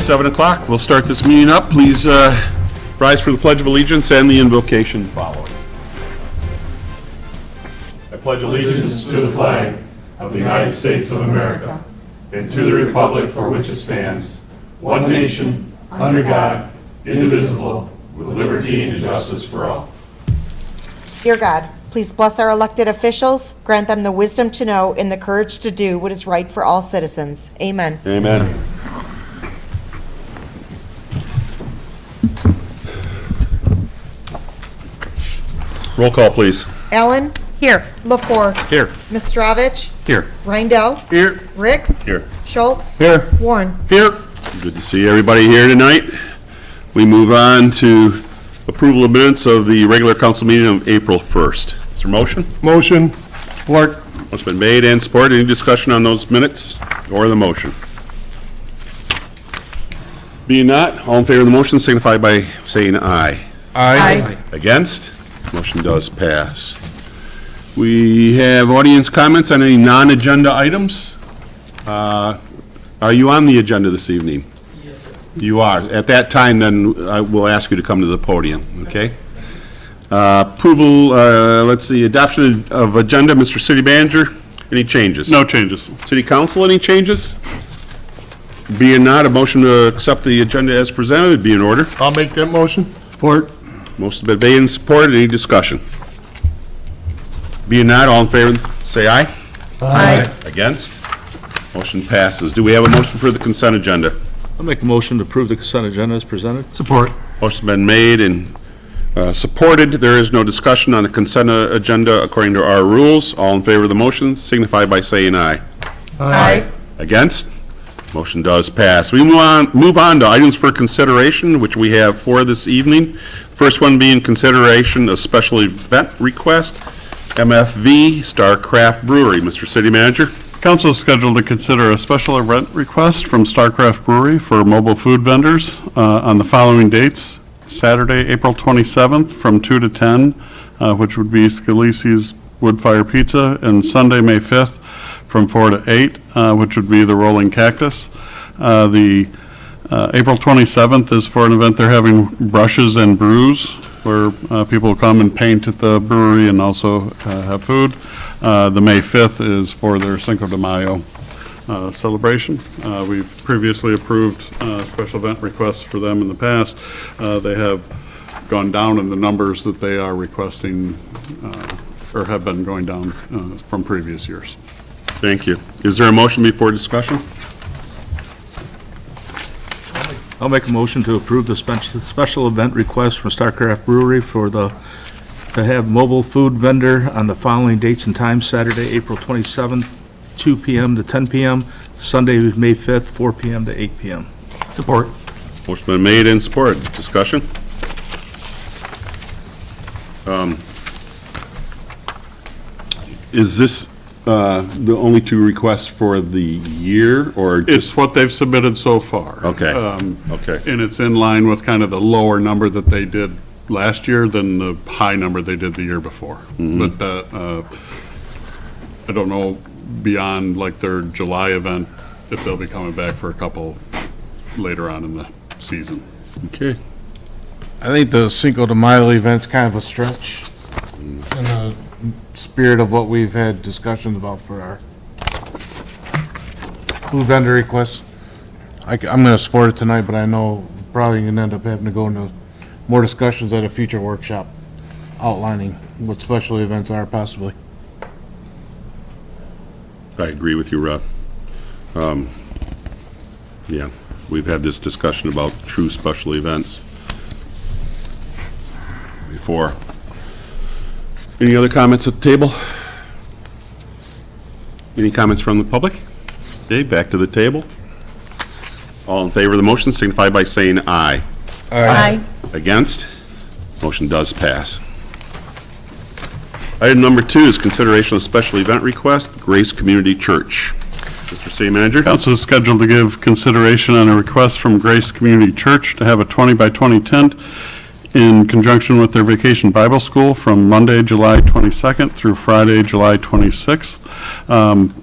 7 o'clock. We'll start this meeting up. Please rise for the Pledge of Allegiance and the invocation following. I pledge allegiance to the flag of the United States of America and to the republic for which it stands, one nation, under God, indivisible, with liberty and justice for all. Dear God, please bless our elected officials, grant them the wisdom to know and the courage to do what is right for all citizens. Amen. Amen. Roll call, please. Allen? Here. LaFour? Here. Mistrovich? Here. Reindel? Here. Ricks? Here. Schultz? Here. Warren? Here. Good to see everybody here tonight. We move on to approval of minutes of the regular council meeting of April 1st. Is there a motion? Motion. Support. What's been made and supported? Any discussion on those minutes or the motion? Being not, all in favor of the motion signify by saying aye. Aye. Against? Motion does pass. We have audience comments on any non-agenda items. Are you on the agenda this evening? Yes, sir. You are. At that time, then, I will ask you to come to the podium, okay? Approval, let's see, adoption of agenda, Mr. City Manager, any changes? No changes. City Council, any changes? Being not, a motion to accept the agenda as presented would be in order. I'll make that motion. Support. Motion's been made and supported. Any discussion? Being not, all in favor, say aye. Aye. Against? Motion passes. Do we have a motion for the consent agenda? I'll make a motion to approve the consent agenda as presented. Support. Motion's been made and supported. There is no discussion on the consent agenda according to our rules. All in favor of the motion signify by saying aye. Aye. Against? Motion does pass. We move on to items for consideration, which we have four this evening. First one being consideration of special event request, MFV Starcraft Brewery. Mr. City Manager. Council is scheduled to consider a special event request from Starcraft Brewery for mobile food vendors on the following dates: Saturday, April 27th from 2 to 10, which would be Scalisi's Woodfire Pizza, and Sunday, May 5th from 4 to 8, which would be the Rolling Cactus. The April 27th is for an event they're having, Brushes and Brews, where people come and paint at the brewery and also have food. The May 5th is for their Cinco de Mayo celebration. We've previously approved special event requests for them in the past. They have gone down in the numbers that they are requesting, or have been going down from previous years. Thank you. Is there a motion before discussion? I'll make a motion to approve the special event request from Starcraft Brewery to have mobile food vendor on the following dates and times: Saturday, April 27th, 2 p.m. to 10 p.m., Sunday, May 5th, 4 p.m. to 8 p.m. Support. Motion been made and supported. Discussion? Is this the only two requests for the year, or just? It's what they've submitted so far. Okay, okay. And it's in line with kind of the lower number that they did last year than the high number they did the year before. But I don't know beyond like their July event if they'll be coming back for a couple later on in the season. Okay. I think the Cinco de Mayo event's kind of a stretch in the spirit of what we've had discussions about for our food vendor requests. I'm going to support it tonight, but I know probably going to end up having to go into more discussions at a future workshop outlining what special events are possibly. I agree with you, Rob. Yeah, we've had this discussion about true special events before. Any other comments at the table? Any comments from the public? Okay, back to the table. All in favor of the motion signify by saying aye. Aye. Against? Motion does pass. Item number 2 is consideration of special event request, Grace Community Church. Mr. City Manager. Council is scheduled to give consideration on a request from Grace Community Church to have a 20 by 20 tent in conjunction with their Vacation Bible School from Monday, July 22nd through Friday, July 26th.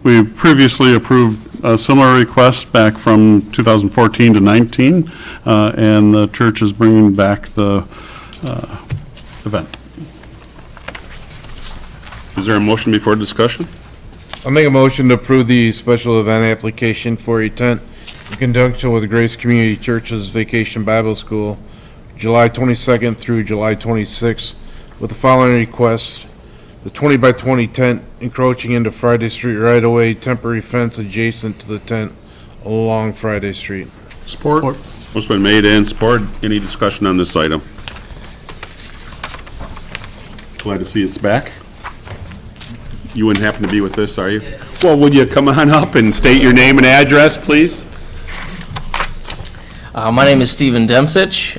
We've previously approved a similar request back from 2014 to 19, and the church is bringing back the event. Is there a motion before discussion? I'll make a motion to approve the special event application for a tent in conjunction with Grace Community Church's Vacation Bible School, July 22nd through July 26th, with the following requests: the 20 by 20 tent encroaching into Friday Street right-of-way, temporary fence adjacent to the tent along Friday Street. Support. Motion been made and supported. Any discussion on this item? Glad to see it's back. You wouldn't happen to be with this, are you? Well, would you come on up and state your name and address, please? My name is Stephen Demsich,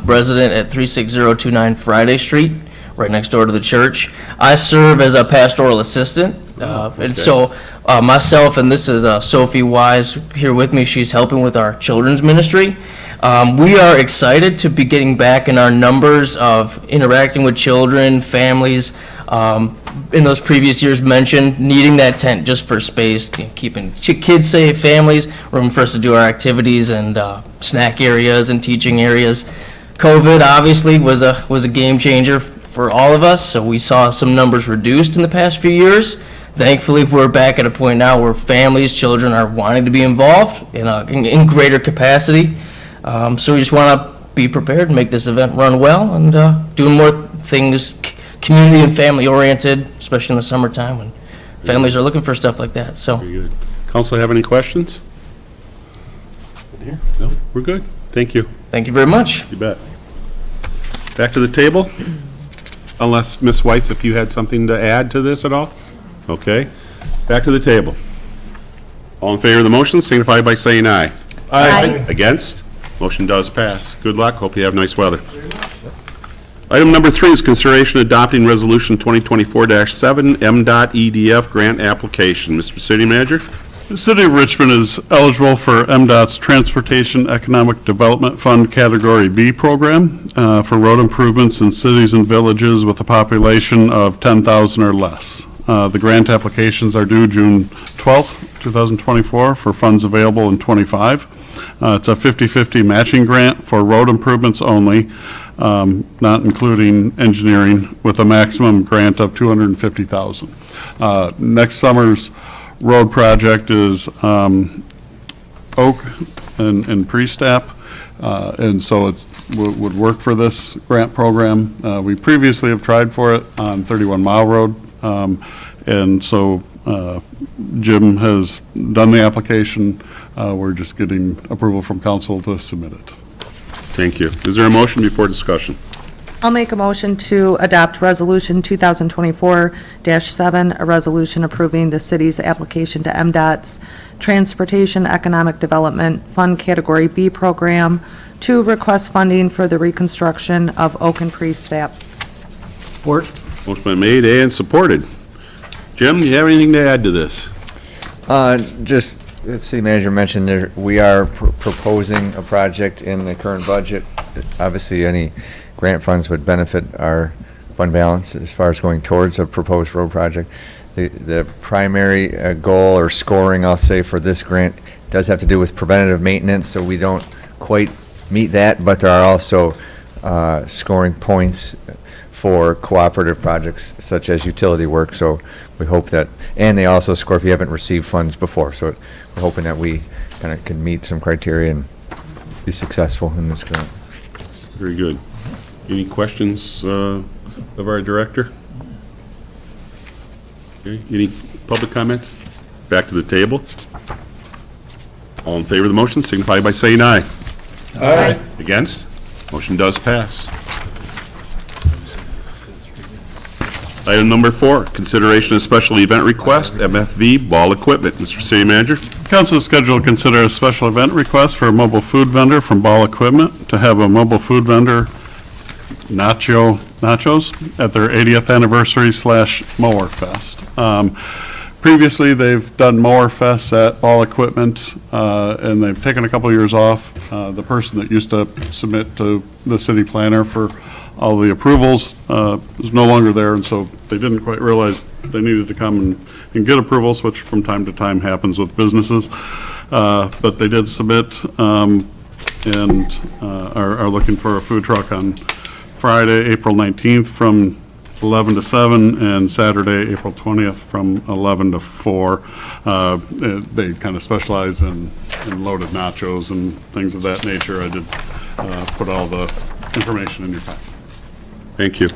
resident at 36029 Friday Street, right next door to the church. I serve as a pastoral assistant, and so myself, and this is Sophie Wise here with me, she's helping with our children's ministry. We are excited to be getting back in our numbers of interacting with children, families. In those previous years mentioned, needing that tent just for space, keeping kids safe, families, room for us to do our activities and snack areas and teaching areas. COVID obviously was a game changer for all of us, so we saw some numbers reduced in the past few years. Thankfully, we're back at a point now where families, children are wanting to be involved in greater capacity. So we just want to be prepared and make this event run well and doing more things community and family oriented, especially in the summertime when families are looking for stuff like that. So, Very good. Council have any questions? No, we're good. Thank you. thank you very much. You bet. Back to the table? Unless, Ms. Weiss, if you had something to add to this at all? Okay. Back to the table. All in favor of the motion, signify by saying aye. Aye. Against? Motion does pass. Good luck. Hope you have nice weather. Item number 3 is consideration adopting Resolution 2024-7 MDOT EDF grant application. Mr. City Manager? The City of Richmond is eligible for MDOT's Transportation Economic Development Fund Category B program for road improvements in cities and villages with a population of 10,000 or less. The grant applications are due June 12th, 2024, for funds available in '25. It's a 50-50 matching grant for road improvements only, not including engineering, with a maximum grant of $250,000. Next summer's road project is Oak and Pre-Stap, and so it would work for this grant program. We previously have tried for it on 31 Mile Road, and so Jim has done the application. We're just getting approval from council to submit it. Thank you. Is there a motion before discussion? I'll make a motion to adopt Resolution 2024-7, a resolution approving the city's application to MDOT's Transportation Economic Development Fund Category B program to request funding for the reconstruction of Oak and Pre-Stap. Support. Motion been made and supported. Jim, do you have anything to add to this? Just, the city manager mentioned there, we are proposing a project in the current budget. Obviously, any grant funds would benefit our fund balance as far as going towards a proposed road project. The primary goal or scoring, I'll say, for this grant does have to do with preventative maintenance, so we don't quite meet that, but there are also scoring points for cooperative projects such as utility work, so we hope that, and they also score if you haven't received funds before, so we're hoping that we kind of can meet some criteria and be successful in this grant. Very good. Any questions of our director? Okay. Any public comments? Back to the table. All in favor of the motion, signify by saying aye. Aye. Against? Motion does pass. Item number 4, consideration of special event request, MFV ball equipment. Mr. City Manager? Council is scheduled to consider a special event request for a mobile food vendor from Ball Equipment to have a mobile food vendor nachos at their 80th anniversary /Mower Fest. Previously, they've done mower fests at All Equipment, and they've taken a couple of years off. The person that used to submit to the city planner for all the approvals is no longer there, and so they didn't quite realize they needed to come and get approvals, which from time to time happens with businesses. But they did submit and are looking for a food truck on Friday, April 19th from 11 to 7, and Saturday, April 20th from 11 to 4. They kind of specialize in loaded nachos and things of that nature. I did put all the information in your packet. Thank you.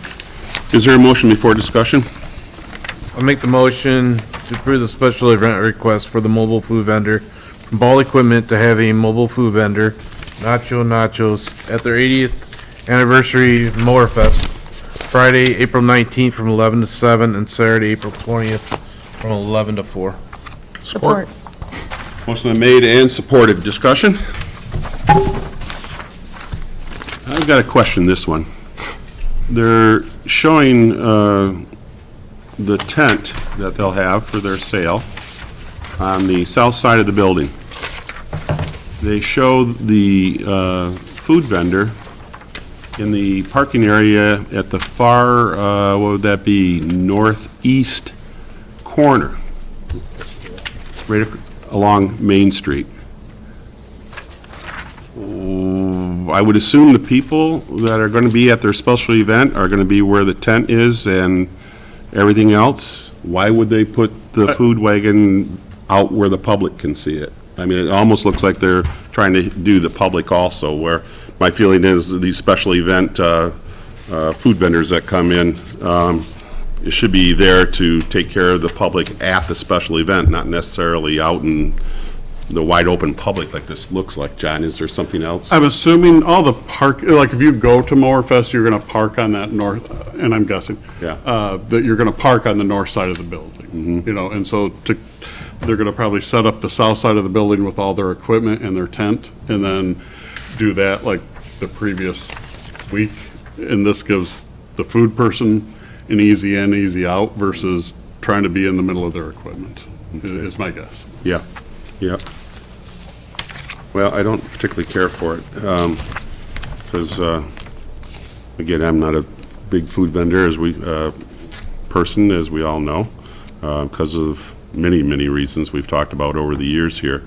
Is there a motion before discussion? I'll make the motion to approve the special event request for the mobile food vendor from Ball Equipment to have a mobile food vendor, nachos, at their 80th anniversary Mower Fest, Friday, April 19th from 11 to 7, and Saturday, April 20th from 11 to 4. Support. Motion been made and supported. Discussion? I've got a question, this one. They're showing the tent that they'll have for their sale on the south side of the building. They show the food vendor in the parking area at the far, what would that be, northeast corner, right along Main Street. I would assume the people that are going to be at their special event are going to be where the tent is and everything else. Why would they put the food wagon out where the public can see it? I mean, it almost looks like they're trying to do the public also, where my feeling is these special event food vendors that come in, it should be there to take care of the public at the special event, not necessarily out in the wide open public like this looks like. John, is there something else? I'm assuming all the park, like if you go to Mower Fest, you're going to park on that north, and I'm guessing, Yeah. that you're going to park on the north side of the building, you know, and so they're going to probably set up the south side of the building with all their equipment and their tent, and then do that like the previous week. And this gives the food person an easy in, easy out versus trying to be in the middle of their equipment, is my guess. Yeah, yeah. Well, I don't particularly care for it, because, again, I'm not a big food vendor as person, as we all know, because of many reasons we've talked about over the years here.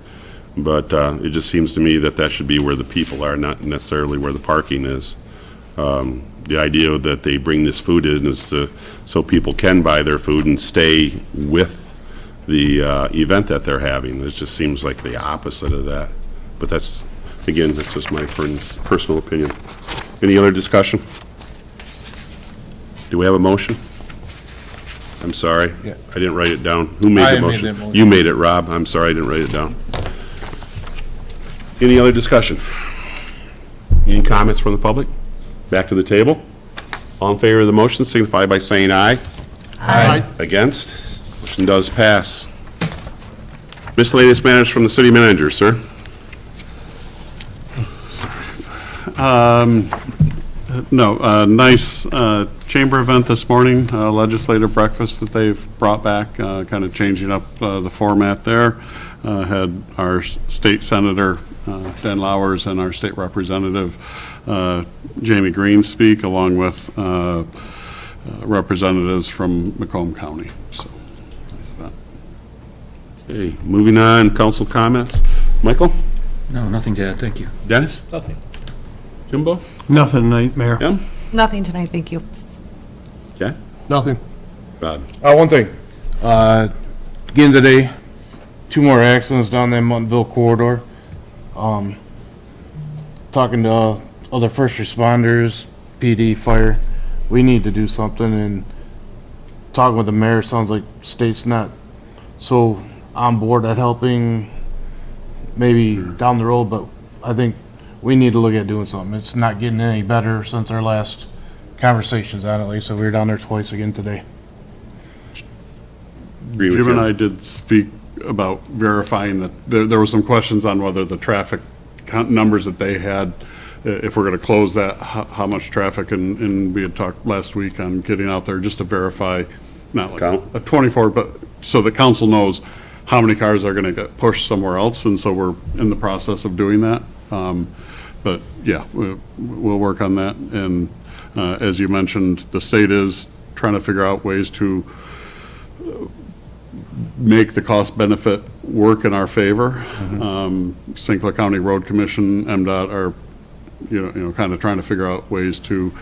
But it just seems to me that should be where the people are, not necessarily where the parking is. The idea that they bring this food in is so people can buy their food and stay with the event that they're having. It just seems like the opposite of that. But that's just my personal opinion. Any other discussion? Do we have a motion? I'm sorry. Yeah. I didn't write it down. Who made the motion? that motion. You made it, Rob. I'm sorry, I didn't write it down. Any other discussion? Any comments from the public? Back to the table. All in favor of the motion signify by saying aye. Aye. Against? Motion does pass. Miscellaneous matters from the city manager, sir. No, nice chamber event this morning, legislative breakfast that they've brought back, kind of changing up the format there. Had our state senator, Dan Lowers, and our state representative, Jamie Green, speak, along with representatives from Macomb County. So, nice event. Okay, moving on, council comments. Michael? No, nothing to add, thank you. Dennis? Nothing. Jimbo? Nothing tonight, Mayor. Jim? Nothing tonight, thank you. Okay. Nothing. Rob? One thing. Again today, 2 more accidents down that Muntonville corridor. Talking to other first responders, PD, fire, we need to do something, and talking with the mayor, sounds like state's not so on board at helping maybe down the road, but I think we need to look at doing something. It's not getting any better since our last conversations on it, Lisa. We were down there twice again today. Agree with Jim and you. I did speak about verifying that there were some questions on whether the traffic numbers that they had, if we're going to close that, how much traffic, and we had talked last week on getting out there just to verify, not like Count. a 24, but so the council knows how many cars are gonna get pushed somewhere else, and so we're in the process of doing that. But, yeah, we'll work on that, and as you mentioned, the state is trying to figure out ways to make the cost benefit work in our favor. St. Clair County Road Commission, MDOT are, kind of trying to figure out ways to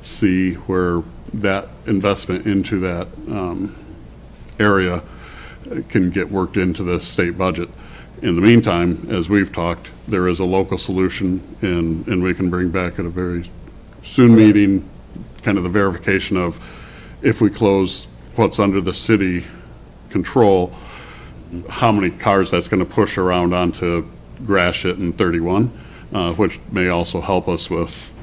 see where that investment into that area can get worked into the state budget. In the meantime, as we've talked, there is a local solution, and we can bring back at a very soon meeting, kind of the verification of if we close what's under the city control, how many cars that's going to push around onto Gratiot and 31, which may also help us with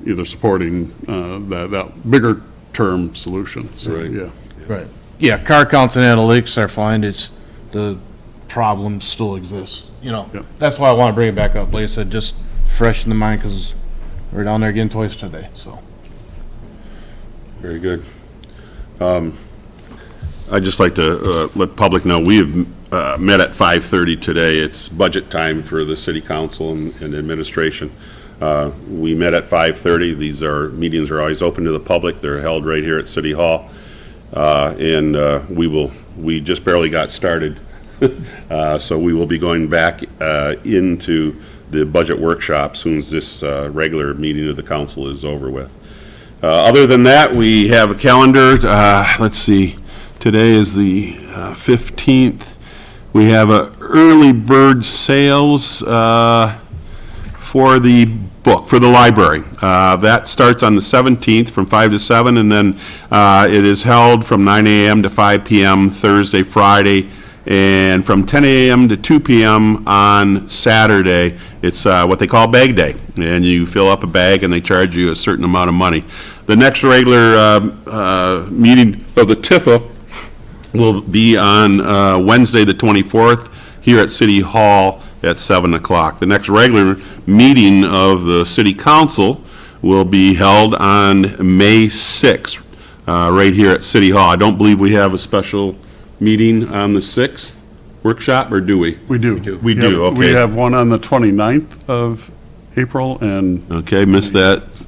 either supporting that bigger term solution. So, Right. yeah. Right. Yeah, car counts and analytics are fine, it's, the problem still exists, Yeah. That's why I want to bring it back up, like I said, just fresh in the mind, because we're down there getting toys today, so. Very good. I'd just like to let public know, we have met at 5:30 today. It's budget time for the city council and administration. We met at 5:30. Meetings are always open to the public. They're held right here at City Hall. And we just barely got started. So we will be going back into the budget workshop as soon as this regular meeting of the council is over with. Other than that, we have a calendar. Let's see. Today is the 15th. We have a early bird sales for the book, for the library. That starts on the 17th from 5 to 7, and then it is held from 9 a.m. to 5 p.m. Thursday, Friday, and from 10 a.m. to 2 p.m. on Saturday. It's what they call Bag Day, and you fill up a bag and they charge you a certain amount of money. The next regular meeting of the TIFA will be on Wednesday, the 24th, here at City Hall at 7 o'clock. The next regular meeting of the City Council will be held on May 6th, right here at City Hall. I don't believe we have a special meeting on the 6th workshop, or do we? We do. We do, okay. We have one on the 29th of April, and Okay, missed that.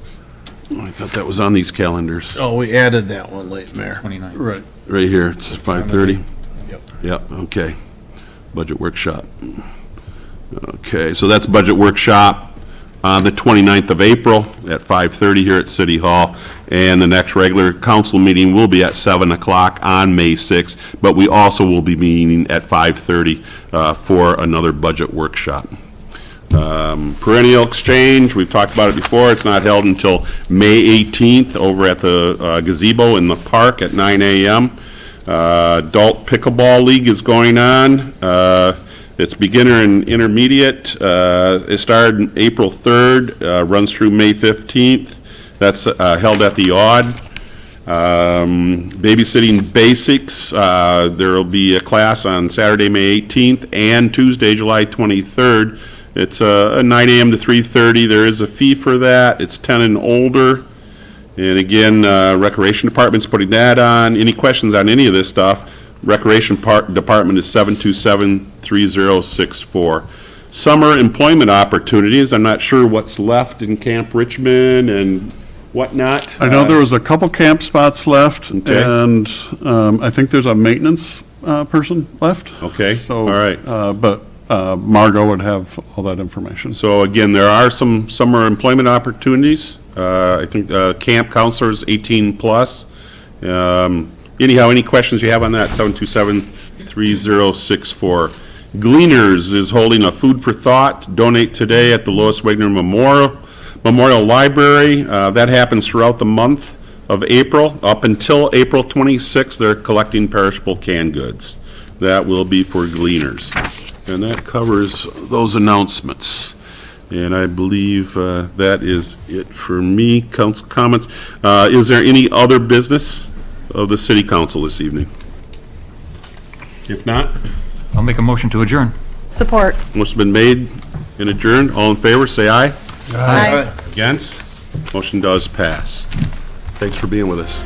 Oh, I thought that was on these calendars. Oh, we added that one late, Mayor. 29. right. Right here, it's 5:30? Yep. Yep, okay. Budget workshop. Okay, so that's budget workshop on the 29th of April at 5:30 here at City Hall. And the next regular council meeting will be at 7 o'clock on May 6th, but we also will be meeting at 5:30 for another budget workshop. Perennial exchange, we've talked about it before, it's not held until May 18th over at the gazebo in the park at 9 a.m. Adult Pickleball League is going on. It's beginner and intermediate. It started April 3rd, runs through May 15th. That's held at the Odd. Babysitting Basics, there will be a class on Saturday, May 18th, and Tuesday, July 23rd. It's 9 a.m. to 3:30. There is a fee for that. It's 10 and older. And again, Recreation Department's putting that on. Any questions on any of this stuff, Recreation Department is 727-3064. Summer employment opportunities, I'm not sure what's left in Camp Richmond and whatnot. I know there was a couple camp spots left, Okay. and I think there's a maintenance person left. Okay, So, all right. But Margot would have all that information. So again, there are some summer employment opportunities. I think camp counselors 18 plus. Anyhow, any questions you have on that, 727-3064. Gleaners is holding a food for thought. Donate today at the Lois Wagner Memorial Library. That happens throughout the month of April. Up until April 26th, they're collecting perishable canned goods. That will be for Gleaners. And that covers those announcements. And I believe that is it for me. Council comments. Is there any other business of the city council this evening? If not, I'll make a motion to adjourn. Support. motion's been made and adjourned. All in favor, say aye. Aye. Against? Motion does pass. Thanks for being with us.